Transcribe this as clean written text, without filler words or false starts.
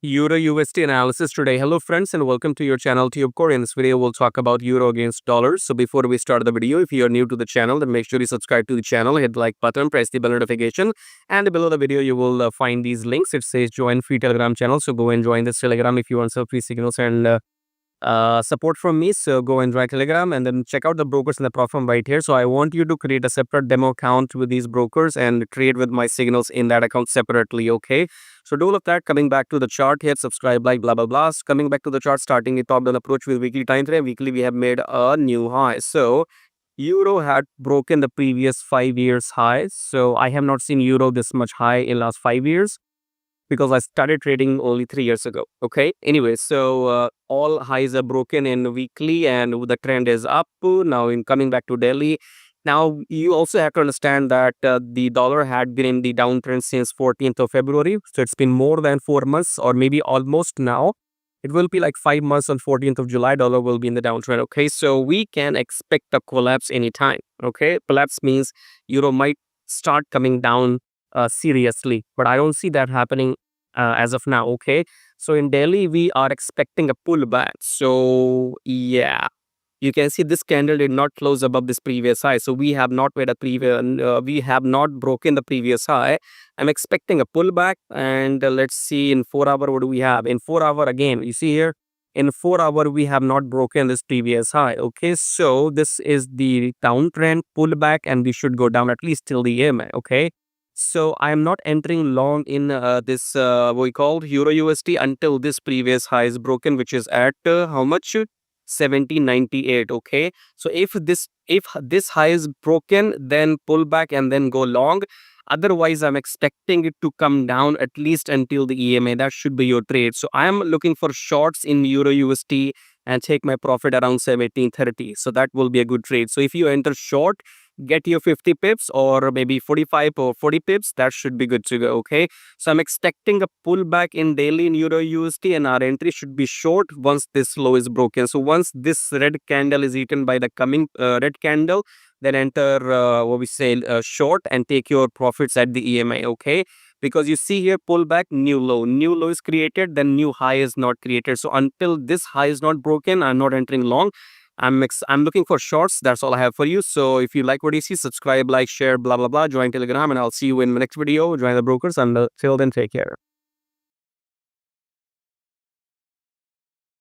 Euro USD analysis today. Hello friends and welcome to your channel TubeCore. In this video, we'll talk about euro against dollars. So before we start the video, if you are new to the channel, then make sure you subscribe to the channel, hit the like button, press the bell notification, and below the video, you will find these links. It says join free Telegram channel. So go and join this Telegram if you want some free signals and support from me. So go and join Telegram and then check out the brokers in the platform right here. So I want you to create a separate demo account with these brokers and trade with my signals in that account separately. Okay, so do all of that. Coming back to the chart here, subscribe, like, blah blah blah. Coming back to the chart, starting a top down approach with weekly time frame. Weekly we have made a new high. So euro had broken the previous 5 years high. So I have not seen euro this much high in last 5 years, because I started trading only 3 years ago. Okay. Anyway, so all highs are broken in weekly and the trend is up. Now in coming back to Delhi. Now you also have to understand that the dollar had been in the downtrend since 14th of February. So it's been more than 4 months, or maybe almost now. It will be like 5 months. On 14th of July, dollar will be in the downtrend. Okay. So we can expect a collapse anytime. Okay. Collapse means euro might start coming down seriously, but I don't see that happening as of now. Okay, so in Delhi we are expecting a pullback. So yeah, you can see this candle did not close above this previous high, so we have not made a previous we have not broken the previous high. I'm expecting a pullback, and let's see in 4 hour what do we have. In 4 hour, again you see here, in 4 hour we have not broken this previous high. Okay, so this is the downtrend pullback, and we should go down at least till the EMA. Okay, so I am not entering long in this what we call euro USD until this previous high is broken, which is at how much? 1798. Okay, so if this high is broken, then pull back and then go long. Otherwise, I'm expecting it to come down at least until the EMA. That should be your trade. So I am looking for shorts in euro USD and take my profit around 1730. So that will be a good trade. So if you enter short, get your 50 pips or maybe 45 or 40 pips. That should be good to go. Okay, so I'm expecting a pullback in daily in euro USD, and our entry should be short once this low is broken. So once this red candle is eaten by the coming red candle, then enter what we say short and take your profits at the EMA. Okay, because you see here, pullback, new low is created, then new high is not created. So until this high is not broken, I'm not entering long. I'm looking for shorts. That's all I have for you. So if you like what you see, subscribe, like, share, blah blah blah, join Telegram, and I'll see you in the next video. Join the brokers, and till then, take care.